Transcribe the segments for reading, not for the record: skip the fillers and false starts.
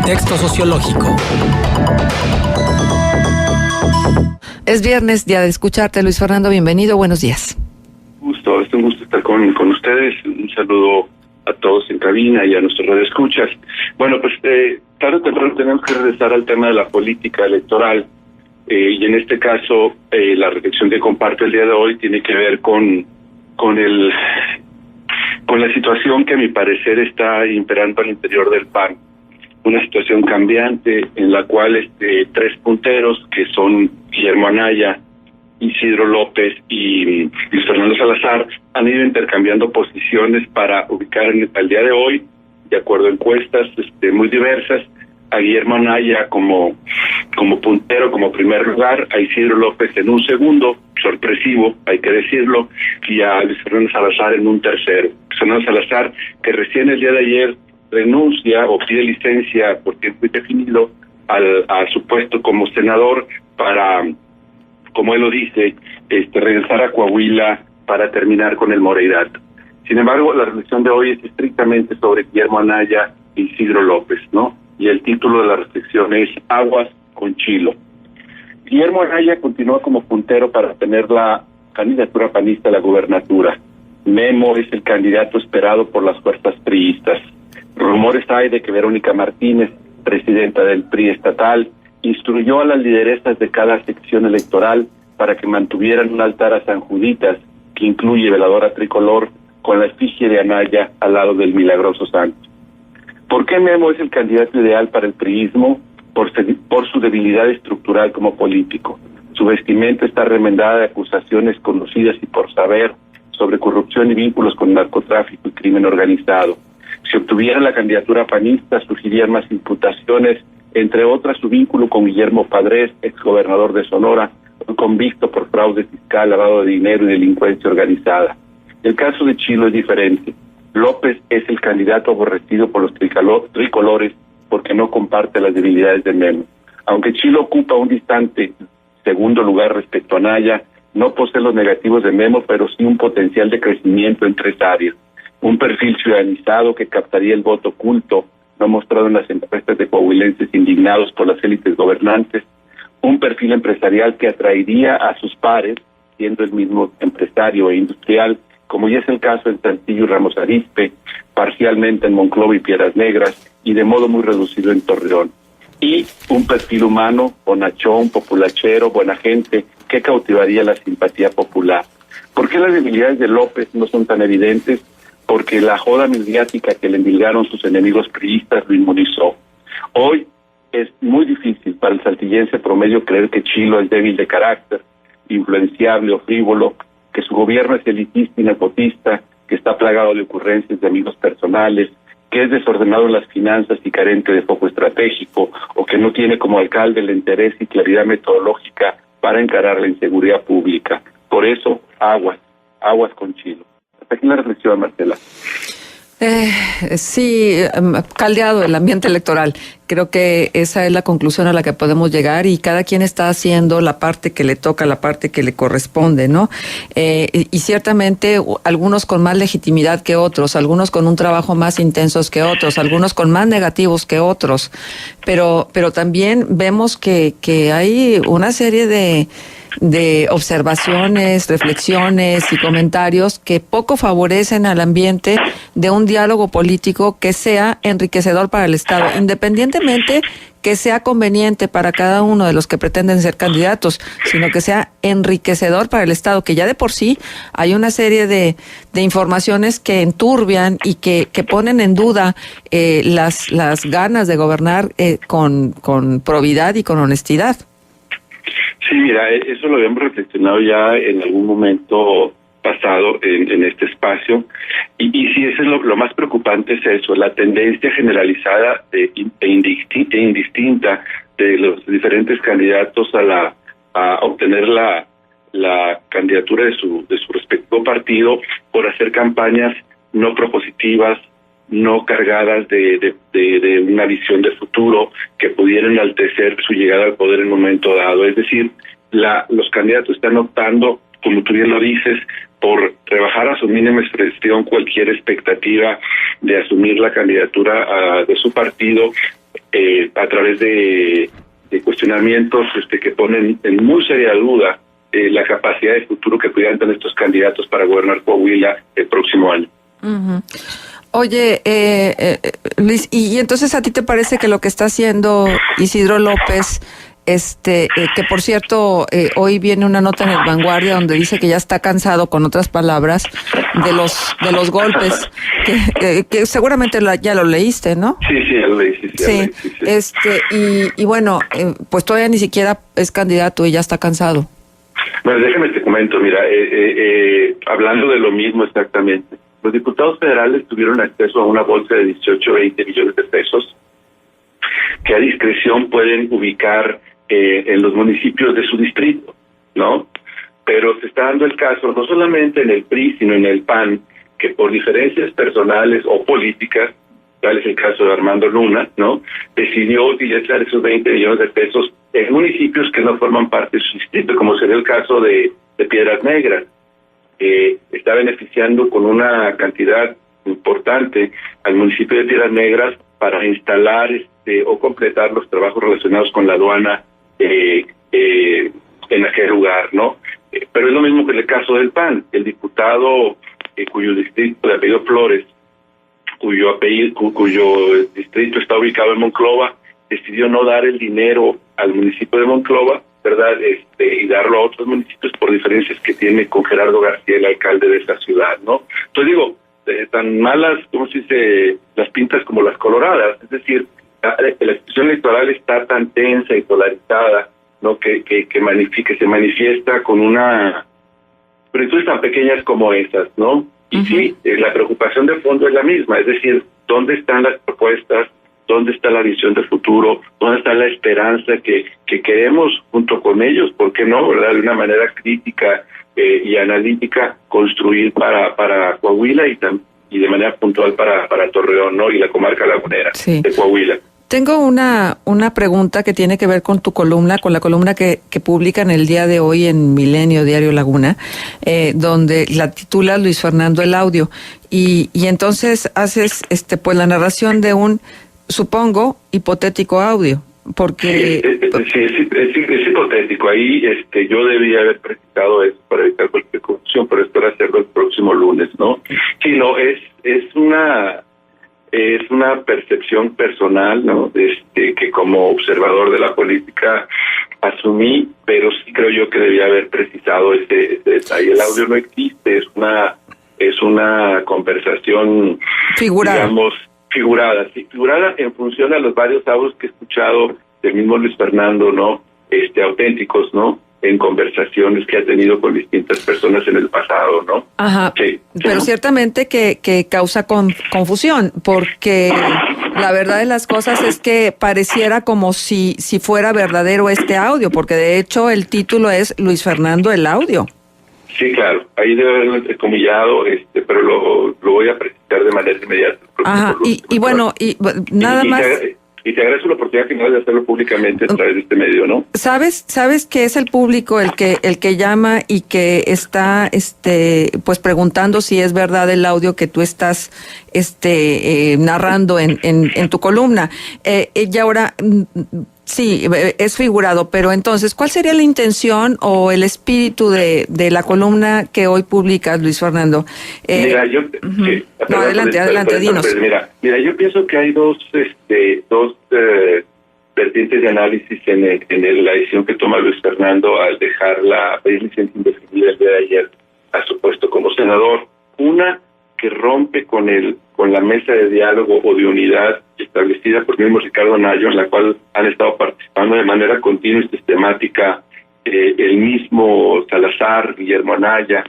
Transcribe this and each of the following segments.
Contexto sociológico. Es viernes, día de escucharte. Luis Fernando, bienvenido, buenos días. Es un gusto estar con ustedes. Un saludo a todos en cabina y a nuestros radioescuchas. Bueno, pues tarde o temprano tenemos que regresar al tema de la política electoral. Y en este caso, la reflexión que comparto el día de hoy tiene que ver con la situación que a mi parecer está imperando al interior del PAN. Una situación cambiante en la cual tres punteros, que son Guillermo Anaya, Isidro López y Luis Fernando Salazar, han ido intercambiando posiciones para ubicar al día de hoy, de acuerdo a encuestas muy diversas, a Guillermo Anaya como puntero, como primer lugar, a Isidro López en un segundo, sorpresivo, hay que decirlo, y a Luis Fernando Salazar en un tercero. Luis Fernando Salazar, que recién el día de ayer renuncia o pide licencia por tiempo indefinido a su puesto como senador para, como él lo dice, regresar a Coahuila para terminar con el moreirato. Sin embargo, la reflexión de hoy es estrictamente sobre Guillermo Anaya e Isidro López, ¿no? Y el título de la reflexión es Aguas con Chilo. Guillermo Anaya continúa como puntero para tener la candidatura panista a la gubernatura. Memo es el candidato esperado por las fuerzas priistas. Rumores hay de que Verónica Martínez, presidenta del PRI estatal, instruyó a las lideresas de cada sección electoral para que mantuvieran un altar a San Juditas, que incluye veladora tricolor, con la efigie de Anaya al lado del milagroso santo. ¿Por qué Memo es el candidato ideal para el priismo? Por su debilidad estructural como político. Su vestimenta está remendada de acusaciones conocidas y por saber sobre corrupción y vínculos con narcotráfico y crimen organizado. Si obtuviera la candidatura panista, surgirían más imputaciones, entre otras su vínculo con Guillermo Padres, exgobernador de Sonora, convicto por fraude fiscal, lavado de dinero y delincuencia organizada. El caso de Chilo es diferente. López es el candidato aborrecido por los tricolores porque no comparte las debilidades de Memo. Aunque Chilo ocupa un distante segundo lugar respecto a Anaya, no posee los negativos de Memo, pero sí un potencial de crecimiento en tres áreas. Un perfil ciudadanizado que captaría el voto oculto, no mostrado en las encuestas de coahuilenses indignados por las élites gobernantes. Un perfil empresarial que atraería a sus pares, siendo el mismo empresario e industrial, como ya es el caso en Saltillo y Ramos Arizpe, parcialmente en Monclova y Piedras Negras, y de modo muy reducido en Torreón. Y un perfil humano, bonachón, populachero, buena gente, que cautivaría la simpatía popular. ¿Por qué las debilidades de López no son tan evidentes? Porque la joda mediática que le endilgaron sus enemigos priistas lo inmunizó. Hoy es muy difícil para el saltillense promedio creer que Chilo es débil de carácter, influenciable o frívolo, que su gobierno es elitista y nepotista, que está plagado de ocurrencias de amigos personales, que es desordenado en las finanzas y carente de foco estratégico, o que no tiene como alcalde el interés y claridad metodológica para encarar la inseguridad pública. Por eso, aguas con Chilo. Hasta aquí la reflexión, Marcela. Sí, caldeado el ambiente electoral. Creo que esa es la conclusión a la que podemos llegar y cada quien está haciendo la parte que le toca, la parte que le corresponde, ¿no? Y ciertamente algunos con más legitimidad que otros, algunos con un trabajo más intenso que otros, algunos con más negativos que otros, pero también vemos que hay una serie de observaciones, reflexiones y comentarios que poco favorecen al ambiente de un diálogo político que sea enriquecedor para el Estado, independientemente que sea conveniente para cada uno de los que pretenden ser candidatos, sino que sea enriquecedor para el Estado, que ya de por sí hay una serie de informaciones que enturbian y que ponen en duda las ganas de gobernar con probidad y con honestidad. Sí, mira, eso lo habíamos reflexionado ya en algún momento pasado en este espacio, y sí, eso es lo más preocupante, es eso, la tendencia generalizada e indistinta de los diferentes candidatos a obtener la candidatura de su respectivo partido por hacer campañas no propositivas, no cargadas de una visión de futuro que pudiera enaltecer su llegada al poder en un momento dado. Es decir, los candidatos están optando, como tú bien lo dices, por rebajar a su mínima expresión cualquier expectativa de asumir la candidatura de su partido a través de cuestionamientos que ponen en muy seria duda la capacidad de futuro que pudieran tener estos candidatos para gobernar Coahuila el próximo año. Uh-huh. Oye, Luis, y entonces ¿a ti te parece que lo que está haciendo Isidro López, que por cierto, hoy viene una nota en el Vanguardia donde dice que ya está cansado, con otras palabras, de los golpes, que seguramente ya lo leíste, ¿no? Sí, ya lo leí, sí. Y bueno, pues todavía ni siquiera es candidato y ya está cansado. Bueno, déjame te comento, mira, hablando de lo mismo exactamente, los diputados federales tuvieron acceso a una bolsa de 18-20 millones de pesos que a discreción pueden ubicar en los municipios de su distrito, ¿no? Pero se está dando el caso no solamente en el PRI, sino en el PAN, que por diferencias personales o políticas, tal es el caso de Armando Luna, ¿no?, decidió utilizar esos 20 millones de pesos en municipios que no forman parte de su distrito, como sería el caso de Piedras Negras. Está beneficiando con una cantidad importante al municipio de Piedras Negras para instalar o completar los trabajos relacionados con la aduana en aquel lugar, ¿no? Pero es lo mismo que en el caso del PAN. El diputado cuyo distrito de apellido Flores, cuyo distrito está ubicado en Monclova, decidió no dar el dinero al municipio de Monclova, ¿verdad? Y darlo a otros municipios por diferencias que tiene con Gerardo García, el alcalde de esa ciudad, ¿no? Entonces digo, tan malas, ¿cómo se dice?, las pintas como las coloradas. Es decir, la situación electoral está tan tensa y polarizada, ¿no?, que se manifiesta con una virtudes tan pequeñas como esas, ¿no? Y sí, la preocupación de fondo es la misma, es decir, ¿dónde están las propuestas? ¿Dónde está la visión de futuro? ¿Dónde está la esperanza que queremos junto con ellos? ¿Por qué no, verdad? De una manera crítica y analítica construir para Coahuila y de manera puntual para Torreón, ¿no? Y la comarca lagunera de Coahuila. Tengo una pregunta que tiene que ver con tu columna, con la columna que publican el día de hoy en Milenio Diario Laguna, donde la titula Luis Fernando el audio. Y entonces haces pues la narración de un, supongo, hipotético audio, porque sí, es hipotético. Ahí yo debía haber precisado eso para evitar cualquier confusión, pero espero hacerlo el próximo lunes, ¿no? Sí, no, es una percepción personal, ¿no? Que como observador de la política asumí, pero sí creo yo que debía haber precisado ese detalle. El audio no existe, es una conversación, digamos, figurada en función a los varios audios que he escuchado del mismo Luis Fernando, ¿no? Auténticos, ¿no? En conversaciones que ha tenido con distintas personas en el pasado, ¿no? Ajá, sí, pero ciertamente que causa confusión, porque la verdad de las cosas es que pareciera como si fuera verdadero este audio, porque de hecho el título es Luis Fernando el audio. Sí, claro, ahí debe haberlo entrecomillado, pero lo voy a precisar de manera inmediata. Ajá, y bueno, nada más... Y te agradezco la oportunidad que me das de hacerlo públicamente a través de este medio, ¿no? ¿Sabes que es el público el que llama y que está pues preguntando si es verdad el audio que tú estás narrando en tu columna? Y ahora sí, es figurado, pero entonces, ¿cuál sería la intención o el espíritu de la columna que hoy publicas, Luis Fernando? Mira, yo... Sí, no, adelante, dinos. Mira, yo pienso que hay dos vertientes de análisis en la decisión que toma Luis Fernando al pedir licencia indefinida el día de ayer a su puesto como senador. Una, que rompe con la mesa de diálogo o de unidad establecida por el mismo Ricardo Anaya, en la cual han estado participando de manera continua y sistemática el mismo Salazar, Guillermo Anaya,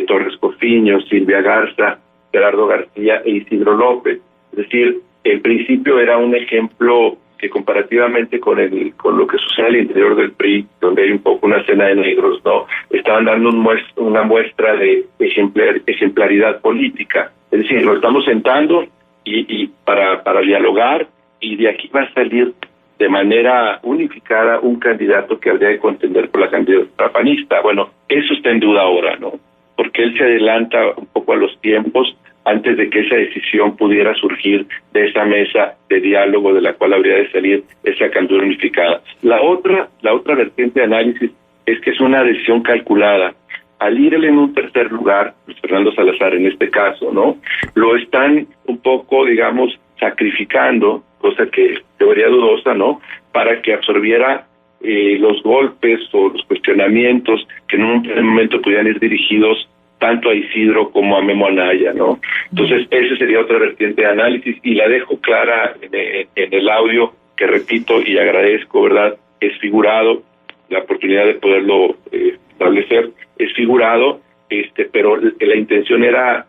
Torres Cofiño, Silvia Garza, Gerardo García e Isidro López. Es decir, en principio era un ejemplo que comparativamente con lo que sucede al interior del PRI, donde hay un poco una cena de negros, ¿no? Estaban dando una muestra de ejemplaridad política. Es decir, lo estamos sentando y para dialogar, y de aquí va a salir de manera unificada un candidato que habría de contender por la candidatura panista. Bueno, eso está en duda ahora, ¿no? Porque él se adelanta un poco a los tiempos antes de que esa decisión pudiera surgir de esa mesa de diálogo de la cual habría de salir esa candidatura unificada. La otra vertiente de análisis es que es una decisión calculada. Al ir él en un tercer lugar, Luis Fernando Salazar en este caso, ¿no? Lo están un poco, digamos, sacrificando, cosa que teoría dudosa, ¿no? Para que absorbiera los golpes o los cuestionamientos que en un primer momento pudieran ir dirigidos tanto a Isidro como a Memo Anaya, ¿no? Entonces, esa sería otra vertiente de análisis y la dejo clara en el audio, que repito y agradezco, ¿verdad? Es figurado, la oportunidad de poderlo establecer, es figurado, pero la intención era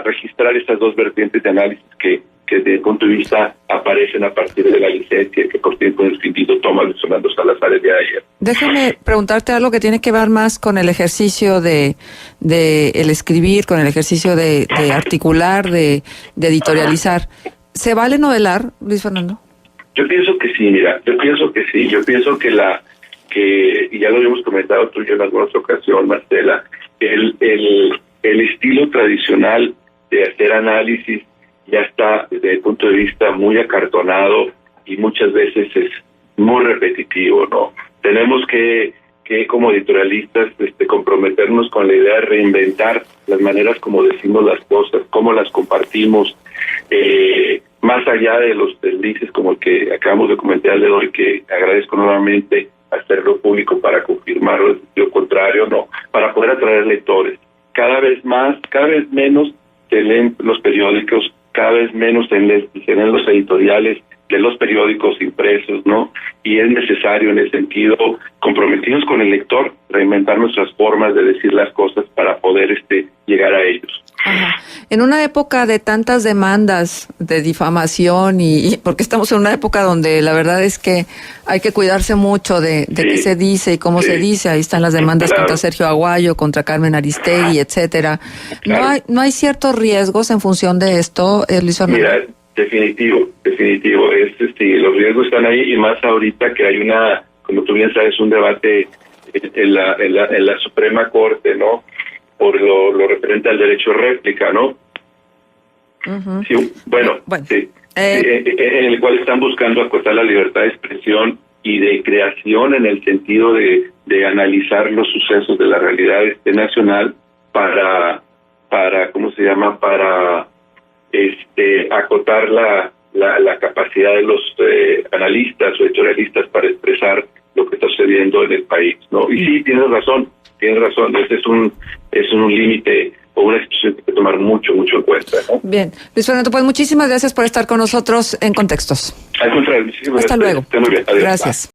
registrar estas dos vertientes de análisis que desde el punto de vista aparecen a partir de la licencia que por tiempo indistinto toma Luis Fernando Salazar el día de ayer. Déjame preguntarte algo que tiene que ver más con el ejercicio de el escribir, con el ejercicio de articular, de editorializar. ¿Se vale novelar, Luis Fernando? Yo pienso que sí, mira, yo pienso que sí, yo pienso que y ya lo habíamos comentado tú y yo en alguna ocasión, Marcela, el estilo tradicional de hacer análisis ya está desde el punto de vista muy acartonado y muchas veces es muy repetitivo, ¿no? Tenemos que como editorialistas comprometernos con la idea de reinventar las maneras como decimos las cosas, cómo las compartimos, más allá de los deslices como el que acabamos de comentar el de hoy, que agradezco nuevamente hacerlo público para confirmar lo contrario, no, para poder atraer lectores. Cada vez menos se leen los periódicos, cada vez menos se leen los editoriales de los periódicos impresos, ¿no? Y es necesario, en ese sentido, comprometidos con el lector, reinventar nuestras formas de decir las cosas para poder llegar a ellos. Ajá. En una época de tantas demandas de difamación y porque estamos en una época donde la verdad es que hay que cuidarse mucho de qué se dice y cómo se dice. Ahí están las demandas contra Sergio Aguayo, contra Carmen Aristegui, etcétera. Claro. ¿No hay ciertos riesgos en función de esto, Luis Fernando? Mira, definitivo. Los riesgos están ahí y más ahorita que hay como tú bien sabes, un debate en la Suprema Corte, ¿no? Por lo referente al derecho a réplica, ¿no? Uh-huh. Sí, bueno. Sí. En el cual están buscando acotar la libertad de expresión y de creación en el sentido de analizar los sucesos de la realidad nacional para ¿cómo se llama? Para acotar la capacidad de los analistas o editorialistas para expresar lo que está sucediendo en el país, ¿no? Y sí, tienes razón, ese es un límite o una situación que hay que tomar mucho en cuenta, ¿no? Bien, Luis Fernando, pues muchísimas gracias por estar con nosotros en Contextos. Al contrario, muchísimas gracias. Hasta luego. Esté muy bien. Adiós. Gracias.